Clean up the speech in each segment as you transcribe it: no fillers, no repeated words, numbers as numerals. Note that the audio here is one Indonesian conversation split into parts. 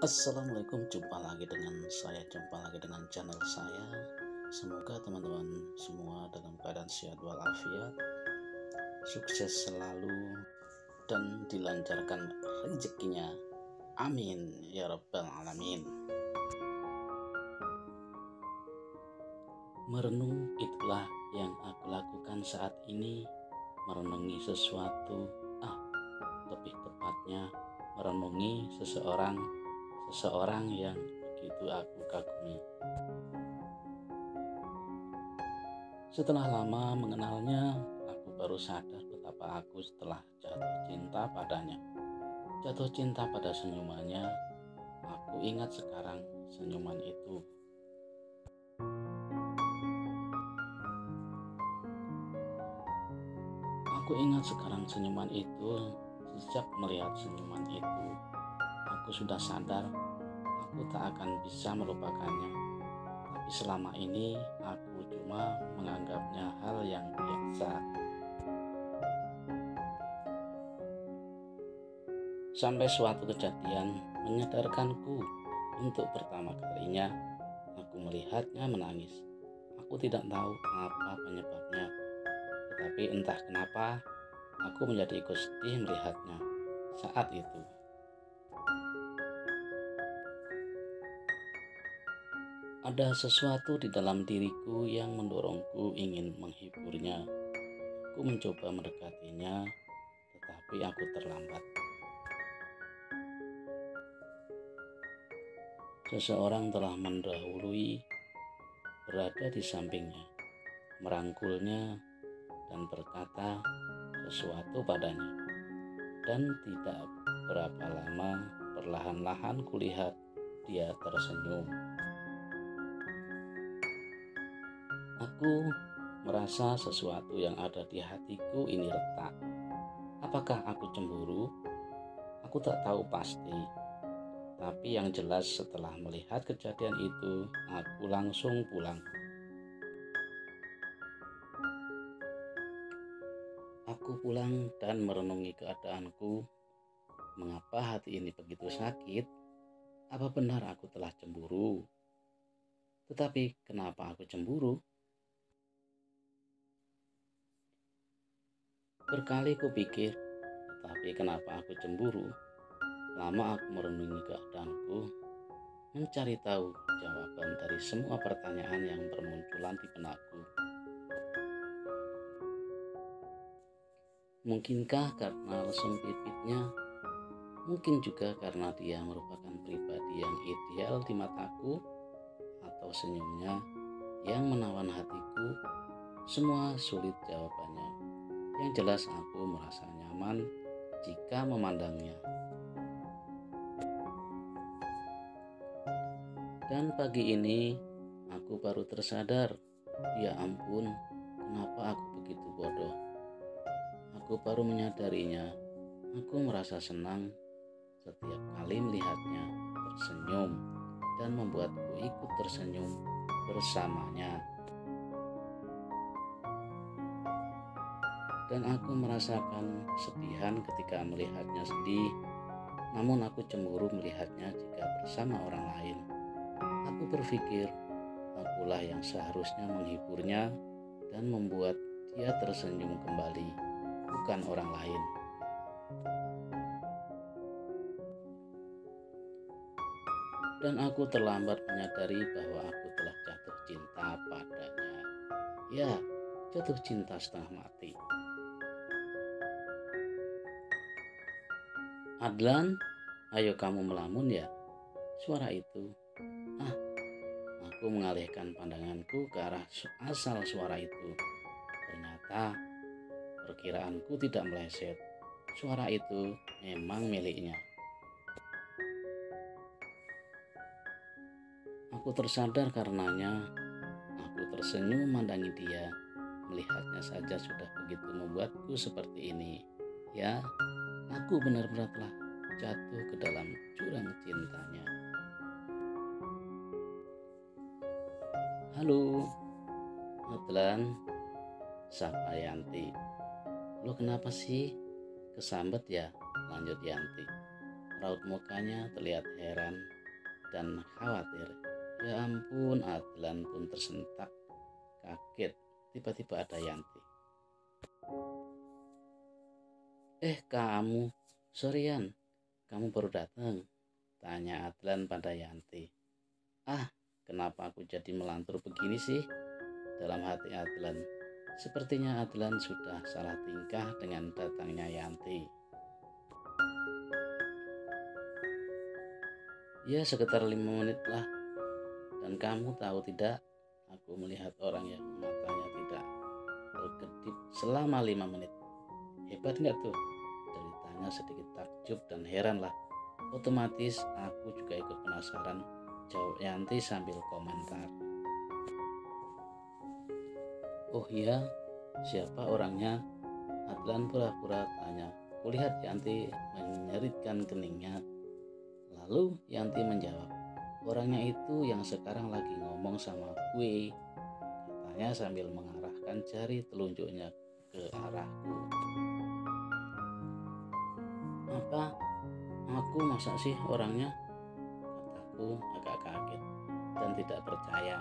Assalamualaikum, jumpa lagi dengan channel saya. Semoga teman-teman semua dalam keadaan sehat walafiat, sukses selalu, dan dilancarkan rezekinya. Amin ya rabbal alamin. Merenung itulah yang aku lakukan saat ini, merenungi sesuatu, lebih tepatnya merenungi seseorang yang begitu aku kagumi. Setelah lama mengenalnya, aku baru sadar betapa aku telah jatuh cinta padanya. Jatuh cinta pada senyumannya. Aku ingat sekarang senyuman itu. Sejak melihat senyuman itu, aku sudah sadar aku tak akan bisa melupakannya. Tapi selama ini aku cuma menganggapnya hal yang biasa. Sampai suatu kejadian menyadarkanku untuk pertama kalinya aku melihatnya menangis. Aku tidak tahu apa penyebabnya, tetapi entah kenapa aku menjadi ikut sedih melihatnya saat itu. Ada sesuatu di dalam diriku yang mendorongku ingin menghiburnya. Aku mencoba mendekatinya, tetapi aku terlambat. Seseorang telah mendahului, berada di sampingnya, merangkulnya, dan berkata sesuatu padanya. Dan tidak berapa lama, perlahan-lahan kulihat dia tersenyum. Aku merasa sesuatu yang ada di hatiku ini retak. Apakah aku cemburu? Aku tak tahu pasti. Tapi yang jelas setelah melihat kejadian itu, aku langsung pulang. Aku pulang dan merenungi keadaanku. Mengapa hati ini begitu sakit? Apa benar aku telah cemburu? Tetapi kenapa aku cemburu? Berkali kupikir, tetapi kenapa aku cemburu? Lama aku merenungi keadaanku, mencari tahu jawaban dari semua pertanyaan yang bermunculan di benakku. Mungkinkah karena lesung pipitnya? Mungkin juga karena dia merupakan pribadi yang ideal di mataku, atau senyumnya yang menawan hatiku. Semua sulit jawabannya. Yang jelas aku merasa nyaman jika memandangnya. Dan pagi ini aku baru tersadar, ya ampun, kenapa aku begitu bodoh. Aku baru menyadarinya. Aku merasa senang setiap kali melihatnya tersenyum dan membuatku ikut tersenyum bersamanya. Dan aku merasakan kesedihan ketika melihatnya sedih, namun aku cemburu melihatnya jika bersama orang lain. Aku berpikir, akulah yang seharusnya menghiburnya dan membuat dia tersenyum kembali, bukan orang lain. Dan aku terlambat menyadari bahwa aku telah jatuh cinta padanya. Ya, jatuh cinta setengah mati. Adlan, ayo kamu melamun ya? Suara itu. Aku mengalihkan pandanganku ke arah asal suara itu. Ternyata perkiraanku tidak meleset. Suara itu memang miliknya. Aku tersadar karenanya. Aku tersenyum memandangi dia. Melihatnya saja sudah begitu membuatku seperti ini. Ya, aku benar-benar telah jatuh ke dalam jurang cintanya. Halo, Adlan, sapa Yanti. Lo kenapa sih? Kesambet ya? Lanjut Yanti. Raut mukanya terlihat heran dan khawatir. Ya ampun, Adlan pun tersentak kaget. Tiba-tiba ada Yanti. Kamu, Sorian, kamu baru datang? Tanya Adlan pada Yanti. Kenapa aku jadi melantur begini sih? Dalam hati Adlan. Sepertinya Adlan sudah salah tingkah dengan datangnya Yanti. Ya sekitar 5 menit lah. Dan kamu tahu tidak, aku melihat orang yang matanya tidak berkedip selama 5 menit. Hebat nggak tuh? Ceritanya sedikit takjub dan heran lah. Otomatis aku juga ikut penasaran, jawab Yanti sambil komentar. Oh iya, siapa orangnya? Adlan pura-pura tanya. Kulihat Yanti menyeritkan keningnya. Lalu Yanti menjawab, orangnya itu yang sekarang lagi ngomong sama gue, katanya sambil mengarahkan jari telunjuknya ke arahku. Apa? Aku masa sih orangnya? Kataku agak kaget dan tidak percaya.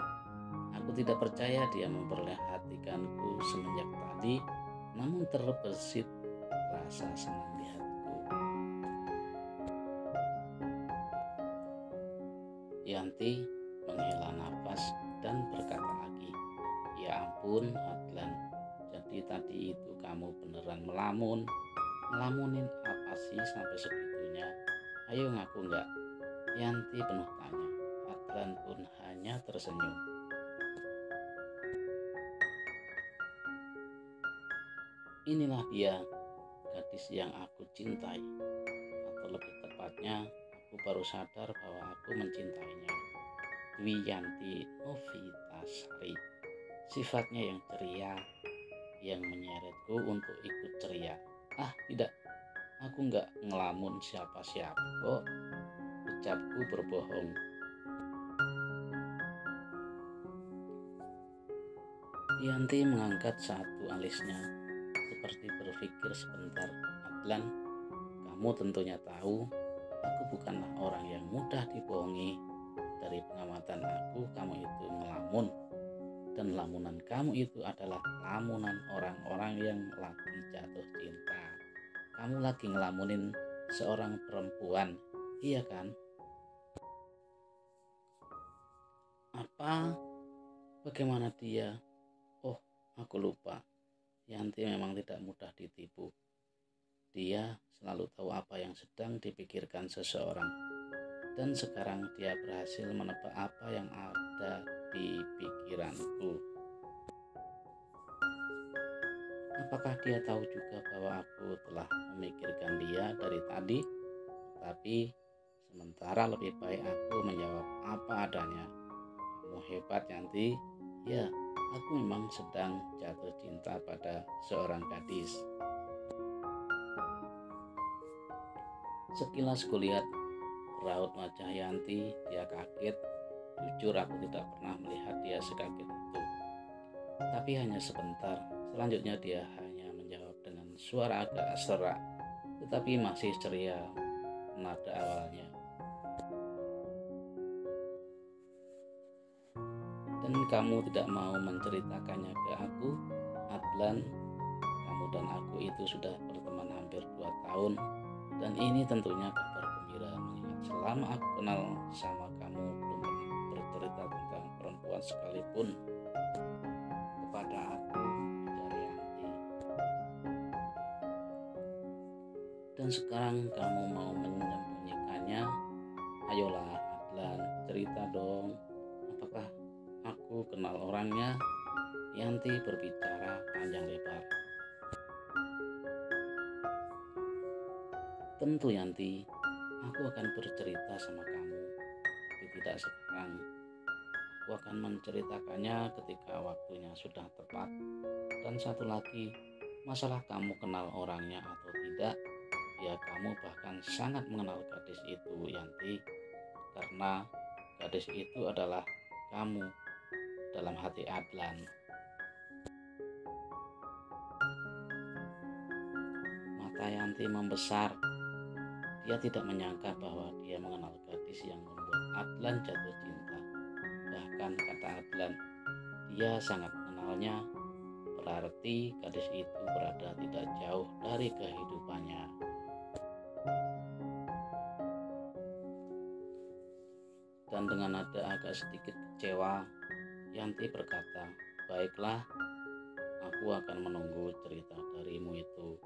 Aku tidak percaya dia memperlihatkanku semenjak tadi, namun terbesit rasa senang di hatiku. Yanti menghela nafas dan berkata lagi, ya ampun Adlan, jadi tadi itu kamu beneran melamunin apa sih sampai segitunya? Ayo ngaku enggak? Yanti penuh tanya. Adlan pun hanya tersenyum. Inilah dia, gadis yang aku cintai. Atau lebih tepatnya, aku baru sadar bahwa aku mencintainya. Dwi Yanti Novitasari. Sifatnya yang ceria, yang menyeretku untuk ikut ceria. Tidak, aku enggak ngelamun siapa-siapa kok. Ucapku berbohong. Yanti mengangkat satu alisnya, seperti berpikir sebentar. Adlan, kamu tentunya tahu, aku bukanlah orang yang mudah dibohongi. Dari pengamatan aku, kamu itu ngelamun. Dan lamunan kamu itu adalah lamunan orang-orang yang lagi jatuh cinta. Kamu lagi ngelamunin seorang perempuan, iya kan? Apa? Bagaimana dia? Oh, aku lupa. Yanti memang tidak mudah ditipu. Dia selalu tahu apa yang sedang dipikirkan seseorang. Dan sekarang dia berhasil menebak apa yang ada di pikiranku. Apakah dia tahu juga bahwa aku telah memikirkan dia dari tadi? Tapi sementara lebih baik aku menjawab apa adanya. Kamu hebat Yanti. Ya, aku memang sedang jatuh cinta pada seorang gadis. Sekilas kulihat raut wajah Yanti, dia kaget. Jujur aku tidak pernah melihat dia sekaget itu. Tapi hanya sebentar. Selanjutnya dia hanya menjawab dengan suara agak serak, tetapi masih ceria nada awalnya. Dan kamu tidak mau menceritakannya ke aku, Adlan? Kamu dan aku itu sudah berteman hampir 2 tahun. Dan ini tentunya kabar gembira, mengingat selama aku kenal sama kamu belum pernah bercerita tentang perempuan sekalipun kepada aku, ujar Yanti. Dan sekarang kamu mau menyembunyikannya? Ayolah Adlan, cerita dong. Apakah aku kenal orangnya? Yanti berbicara panjang lebar. Tentu Yanti, aku akan bercerita sama kamu, tapi tidak sekarang. Aku akan menceritakannya ketika waktunya sudah tepat. Dan satu lagi, masalah kamu kenal orangnya atau tidak, ya kamu bahkan sangat mengenal gadis itu Yanti, karena gadis itu adalah kamu dalam hati Adlan. Mata Yanti membesar. Dia tidak menyangka bahwa dia mengenal gadis yang membuat Adlan jatuh cinta. Bahkan kata Adlan, dia sangat mengenalnya, berarti gadis itu berada tidak jauh dari kehidupannya. Dan dengan nada agak sedikit kecewa, Yanti berkata, "Baiklah, aku akan menunggu cerita darimu itu.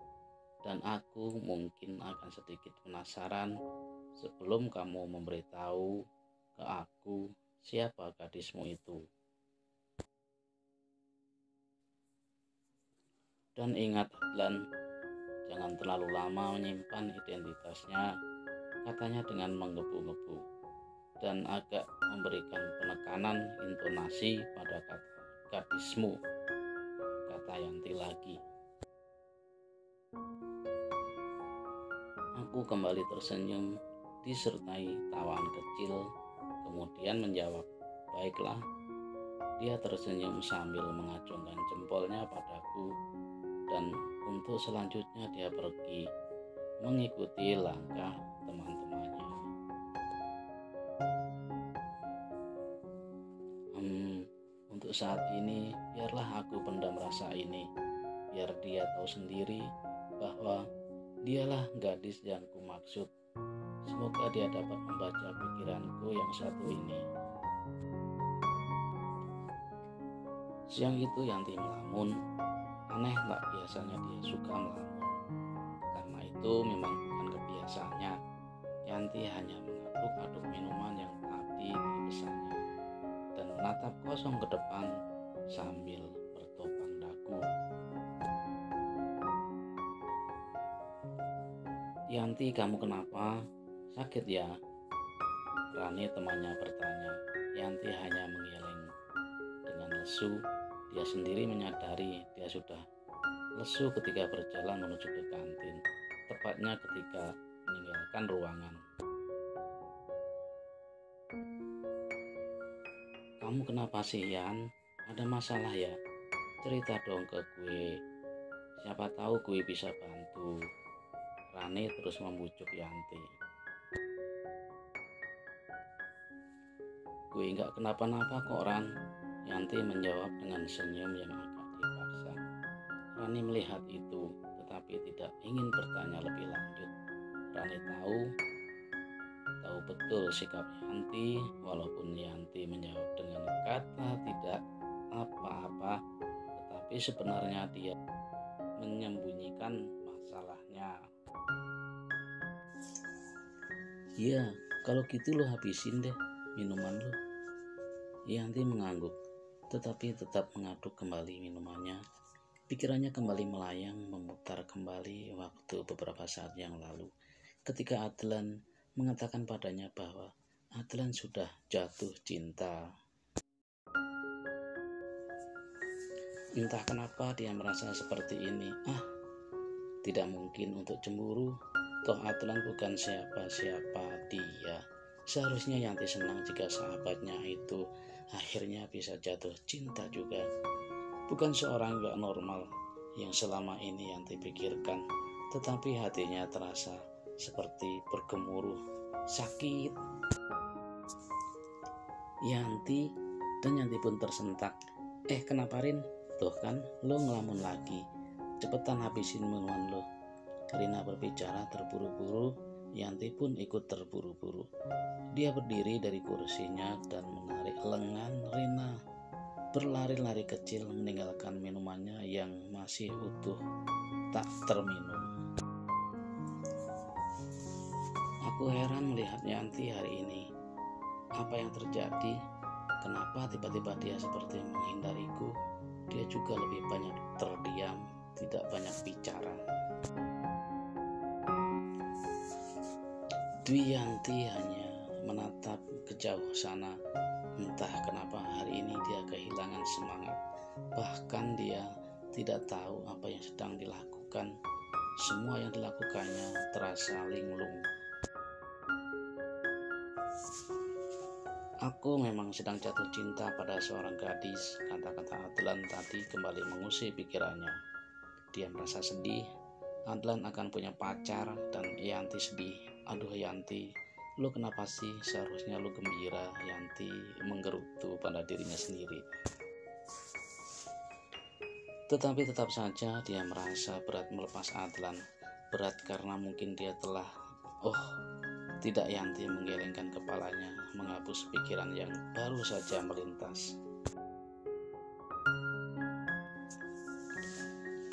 Dan aku mungkin akan sedikit penasaran sebelum kamu memberitahu ke aku siapa gadismu itu. Dan ingat Adlan, jangan terlalu lama menyimpan identitasnya," katanya dengan menggebu-gebu dan agak memberikan penekanan intonasi pada kata gadismu, kata Yanti lagi. Aku kembali tersenyum disertai tawaan kecil, kemudian menjawab, "Baiklah." Dia tersenyum sambil mengacungkan jempolnya padaku, dan untuk selanjutnya dia pergi mengikuti langkah teman-temannya. Untuk saat ini biarlah aku pendam rasa ini, biar dia tahu sendiri bahwa dialah gadis yang kumaksud. Semoga dia dapat membaca pikiranku yang satu ini. Siang itu Yanti melamun. Aneh tak, biasanya dia suka melamun. Karena itu memang bukan kebiasaannya. Yanti hanya mengaduk-aduk minuman yang tadi dipesannya dan menatap kosong ke depan sambil bertopang dagu. "Yanti, kamu kenapa? Sakit ya?" Rani temannya bertanya. Yanti hanya menggeleng dengan lesu. Dia sendiri menyadari dia sudah lesu ketika berjalan menuju ke kantin, tepatnya ketika meninggalkan ruangan. "Kamu kenapa sih, Yan? Ada masalah ya? Cerita dong ke gue. Siapa tahu gue bisa bantu." Rani terus membujuk Yanti. "Gue nggak kenapa-napa kok, Ran," Yanti menjawab dengan senyum yang agak dipaksa. Rani melihat itu, tetapi tidak ingin bertanya lebih lanjut. Rani tahu betul sikap Yanti, walaupun Yanti menjawab dengan kata tidak apa-apa, tetapi sebenarnya dia menyembunyikan masalahnya. "Iya, kalau gitu lo habisin deh minuman lo." Yanti mengangguk, tetapi tetap mengaduk kembali minumannya. Pikirannya kembali melayang, memutar kembali waktu beberapa saat yang lalu, ketika Adlan mengatakan padanya bahwa Adlan sudah jatuh cinta. Entah kenapa dia merasa seperti ini. Tidak mungkin untuk cemburu. Toh Adlan bukan siapa-siapa dia. Seharusnya Yanti senang jika sahabatnya itu akhirnya bisa jatuh cinta juga. Bukan seorang gak normal yang selama ini Yanti pikirkan, tetapi hatinya terasa seperti bergemuruh sakit. Yanti pun tersentak. Kenapa, Rin? Tuh kan, lo ngelamun lagi. Cepetan habisin minuman lo." Rina berbicara terburu-buru. Yanti pun ikut terburu-buru. Dia berdiri dari kursinya dan menarik lengan Rina. Berlari-lari kecil meninggalkan minumannya yang masih utuh tak terminum. Aku heran melihat Yanti hari ini. Apa yang terjadi? Kenapa tiba-tiba dia seperti menghindariku? Dia juga lebih banyak terdiam, tidak banyak bicara. Dwi Yanti hanya menatap ke jauh sana. Entah kenapa hari ini dia kehilangan semangat. Bahkan dia tidak tahu apa yang sedang dilakukan. Semua yang dilakukannya terasa linglung. "Aku memang sedang jatuh cinta pada seorang gadis," kata-kata Adlan tadi kembali mengusik pikirannya. Dia merasa sedih. Adlan akan punya pacar dan Yanti sedih Aduh Yanti, lu kenapa sih? Seharusnya lu gembira. Yanti menggerutu pada dirinya sendiri. Tetapi tetap saja dia merasa berat melepas Adlan. Berat karena mungkin dia telah, tidak. Yanti menggelengkan kepalanya, menghapus pikiran yang baru saja melintas.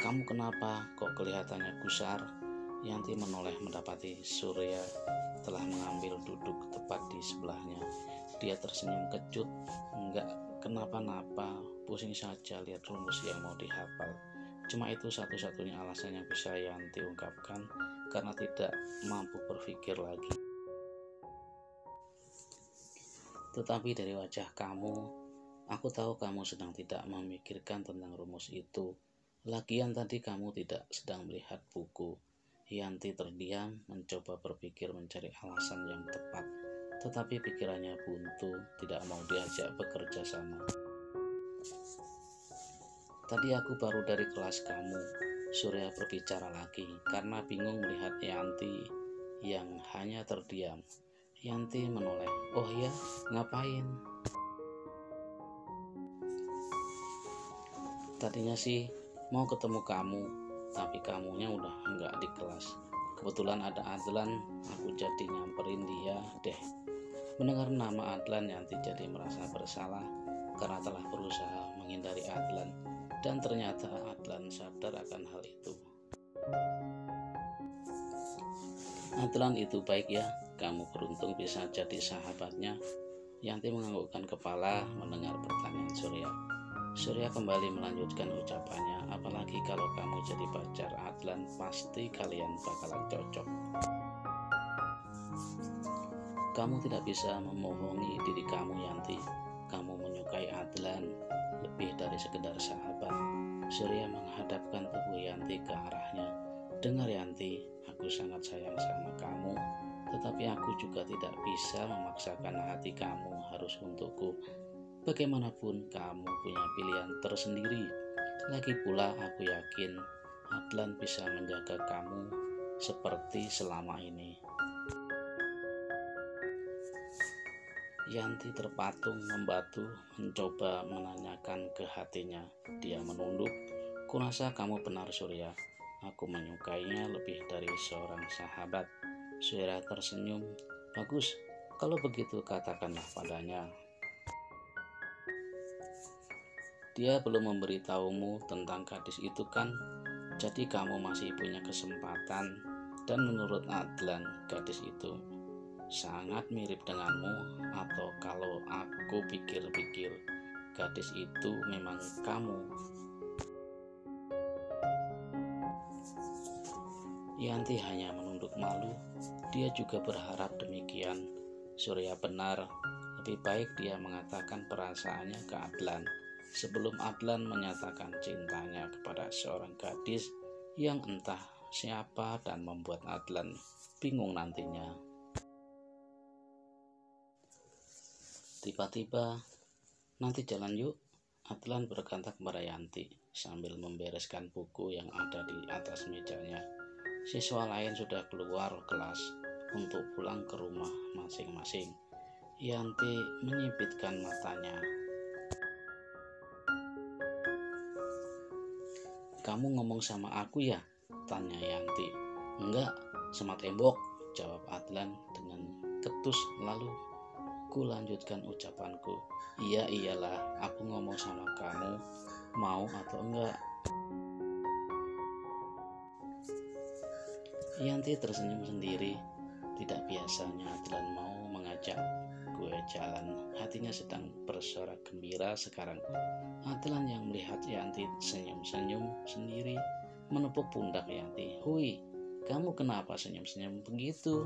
Kamu kenapa kok kelihatannya gusar? Yanti menoleh mendapati Surya telah mengambil duduk tepat di sebelahnya. Dia tersenyum kecut. Enggak kenapa-napa, pusing saja lihat rumus yang mau dihafal. Cuma itu satu-satunya alasan yang bisa Yanti ungkapkan karena tidak mampu berpikir lagi. Tetapi dari wajah kamu, aku tahu kamu sedang tidak memikirkan tentang rumus itu. Lagian tadi kamu tidak sedang melihat buku. Yanti terdiam, mencoba berpikir mencari alasan yang tepat. Tetapi pikirannya buntu, tidak mau diajak bekerja sama. Tadi aku baru dari kelas kamu, Surya berbicara lagi, karena bingung melihat Yanti yang hanya terdiam. Yanti menoleh, oh ya, ngapain? Tadinya sih mau ketemu kamu, tapi kamunya udah enggak di kelas. Kebetulan ada Adlan, aku jadi nyamperin dia deh. Mendengar nama Adlan, Yanti jadi merasa bersalah karena telah berusaha menghindari Adlan, dan ternyata Adlan sadar akan hal itu. Adlan itu baik ya, kamu beruntung bisa jadi sahabatnya. Yanti menganggukkan kepala mendengar pertanyaan Surya. Surya kembali melanjutkan ucapannya, apalagi kalau kamu jadi pacar Adlan, pasti kalian bakalan cocok. Kamu tidak bisa memohongi diri kamu, Yanti. Kamu menyukai Adlan lebih dari sekedar sahabat. Surya menghadapkan tubuh Yanti ke arahnya. Dengar Yanti, aku sangat sayang sama kamu, tetapi aku juga tidak bisa memaksakan hati kamu harus untukku. Bagaimanapun kamu punya pilihan tersendiri. Lagi pula aku yakin Adlan bisa menjaga kamu seperti selama ini. Yanti terpatung membatu, mencoba menanyakan ke hatinya. Dia menunduk. Kurasa kamu benar Surya. Aku menyukainya lebih dari seorang sahabat. Surya tersenyum. Bagus, kalau begitu katakanlah padanya. Dia belum memberitahumu tentang gadis itu kan? Jadi kamu masih punya kesempatan. Dan menurut Adlan, gadis itu sangat mirip denganmu, atau kalau aku pikir-pikir, gadis itu memang kamu. Yanti hanya menunduk malu. Dia juga berharap demikian. Surya benar, lebih baik dia mengatakan perasaannya ke Adlan sebelum Adlan menyatakan cintanya kepada seorang gadis yang entah siapa dan membuat Adlan bingung nantinya. Tiba-tiba, nanti jalan yuk, Adlan berkata kepada Yanti sambil membereskan buku yang ada di atas mejanya. Siswa lain sudah keluar kelas untuk pulang ke rumah masing-masing. Yanti menyipitkan matanya. Kamu ngomong sama aku ya? Tanya Yanti. Enggak, sama tembok, jawab Adlan dengan ketus. Lalu ku lanjutkan ucapanku. Iya iyalah, aku ngomong sama kamu, mau atau enggak? Yanti tersenyum sendiri. Tidak biasanya Adlan mau mengajak gue jalan. Hatinya sedang bersorak gembira sekarang. Adlan yang melihat Yanti senyum-senyum sendiri menepuk pundak Yanti. Hui, kamu kenapa senyum-senyum begitu?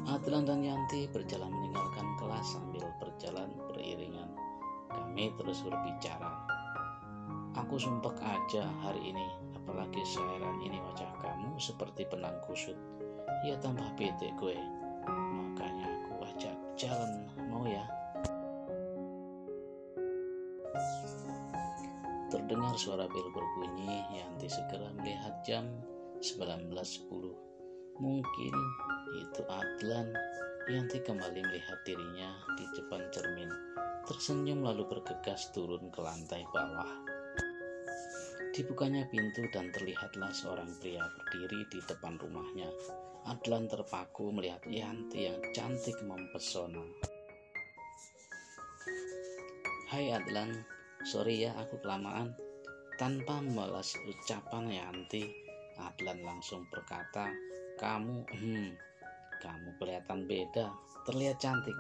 Adlan dan Yanti berjalan meninggalkan kelas sambil berjalan beriringan. Kami terus berbicara. Aku sumpek aja hari ini, apalagi seheran ini wajah kamu seperti benang kusut. Ya tambah bete gue, makanya aku ajak jalan, mau ya? Terdengar suara bel berbunyi. Yanti segera melihat jam. 1910. Mungkin itu Adlan. Yanti kembali melihat dirinya di depan cermin, tersenyum lalu bergegas turun ke lantai bawah. Dibukanya pintu dan terlihatlah seorang pria berdiri di depan rumahnya. Adlan terpaku melihat Yanti yang cantik mempesona. "Hai Adlan, sorry ya aku kelamaan." Tanpa membalas ucapan Yanti, Adlan langsung berkata, kamu kelihatan beda, terlihat cantik."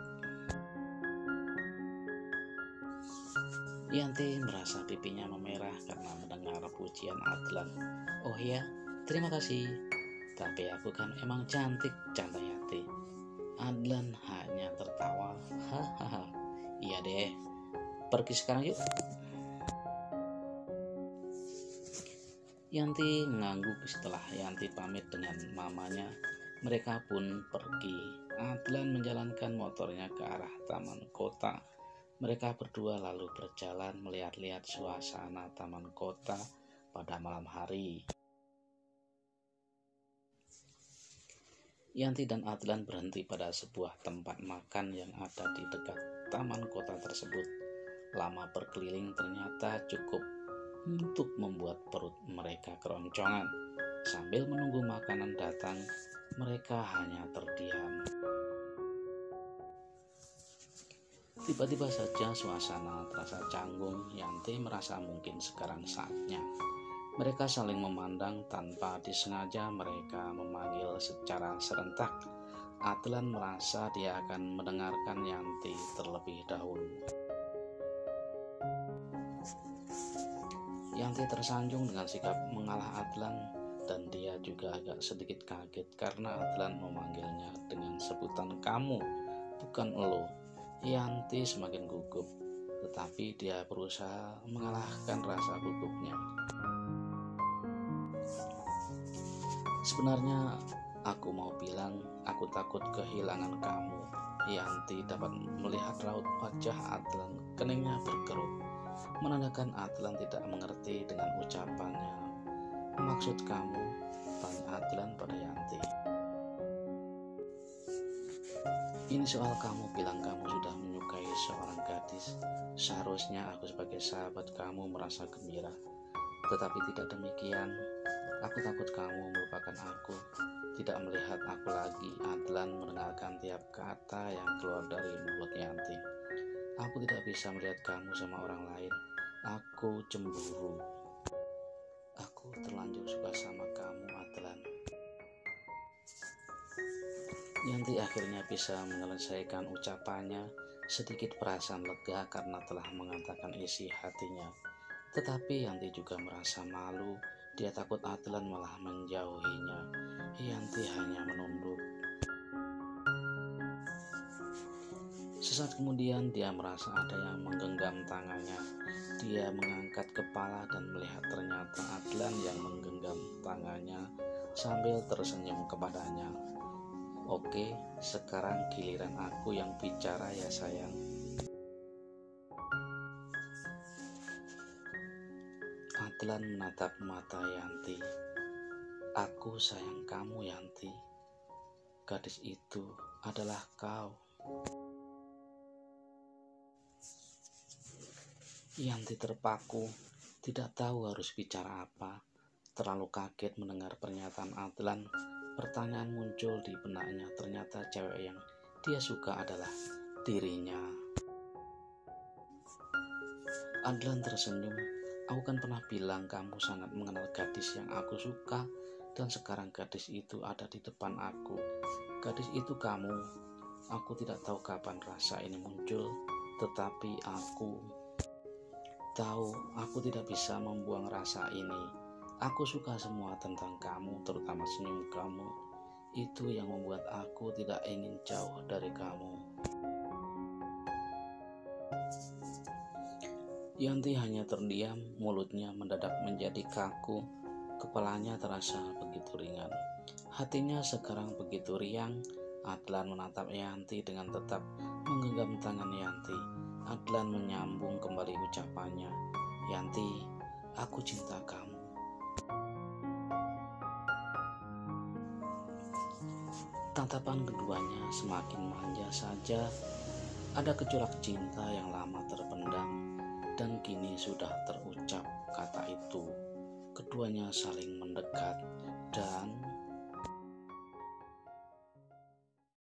Yanti merasa pipinya memerah karena mendengar pujian Adlan. "Oh ya, terima kasih. Tapi aku kan emang cantik," canda Yanti. Adlan hanya tertawa. "Hahaha, iya deh. Pergi sekarang yuk." Yanti mengangguk. Setelah Yanti pamit dengan mamanya, mereka pun pergi. Adlan menjalankan motornya ke arah taman kota. Mereka berdua lalu berjalan melihat-lihat suasana taman kota pada malam hari. Yanti dan Adlan berhenti pada sebuah tempat makan yang ada di dekat taman kota tersebut. Lama berkeliling ternyata cukup untuk membuat perut mereka keroncongan. Sambil menunggu makanan datang, mereka hanya terdiam. Tiba-tiba saja suasana terasa canggung. Yanti merasa mungkin sekarang saatnya. Mereka saling memandang tanpa disengaja. Mereka memanggil secara serentak. Adlan merasa dia akan mendengarkan Yanti terlebih dahulu. Yanti tersanjung dengan sikap mengalah Adlan, dan dia juga agak sedikit kaget karena Adlan memanggilnya dengan sebutan kamu, bukan lo. Yanti semakin gugup, tetapi dia berusaha mengalahkan rasa gugupnya. "Sebenarnya aku mau bilang aku takut kehilangan kamu." Yanti dapat melihat raut wajah Adlan, keningnya berkerut, menandakan Adlan tidak mengerti dengan ucapannya. "Maksud kamu?" tanya Adlan pada Yanti. "Ini soal kamu bilang kamu sudah menyukai seorang gadis. Seharusnya aku sebagai sahabat kamu merasa gembira. Tetapi tidak demikian. Aku takut kamu melupakan aku, tidak melihat aku lagi." Adlan mendengarkan tiap kata yang keluar dari mulut Yanti. "Aku tidak bisa melihat kamu sama orang lain. Aku cemburu. Aku terlanjur suka sama kamu, Adlan." Yanti akhirnya bisa menyelesaikan ucapannya, sedikit perasaan lega karena telah mengatakan isi hatinya. Tetapi Yanti juga merasa malu. Dia takut Adlan malah menjauhinya. Yanti hanya menunduk. Sesaat kemudian dia merasa ada yang menggenggam tangannya. Dia mengangkat kepala dan melihat ternyata Adlan yang menggenggam tangannya sambil tersenyum kepadanya. "Oke, sekarang giliran aku yang bicara ya sayang." Adlan menatap mata Yanti. "Aku sayang kamu, Yanti. Gadis itu adalah kau." Yanti terpaku, tidak tahu harus bicara apa. Terlalu kaget mendengar pernyataan Adlan. Pertanyaan muncul di benaknya, ternyata cewek yang dia suka adalah dirinya. Adlan tersenyum. "Aku kan pernah bilang kamu sangat mengenal gadis yang aku suka, dan sekarang gadis itu ada di depan aku. Gadis itu kamu. Aku tidak tahu kapan rasa ini muncul, tetapi aku tahu aku tidak bisa membuang rasa ini. Aku suka semua tentang kamu, terutama senyum kamu. Itu yang membuat aku tidak ingin jauh dari kamu." Yanti hanya terdiam, mulutnya mendadak menjadi kaku, kepalanya terasa begitu ringan. Hatinya sekarang begitu riang. Adlan menatap Yanti dengan tetap menggenggam tangan Yanti. Adlan menyambung kembali ucapannya. "Yanti, aku cinta kamu." Tatapan keduanya semakin manja saja. Ada gejolak cinta yang lama terpendam dan kini sudah terucap kata itu. Keduanya saling mendekat dan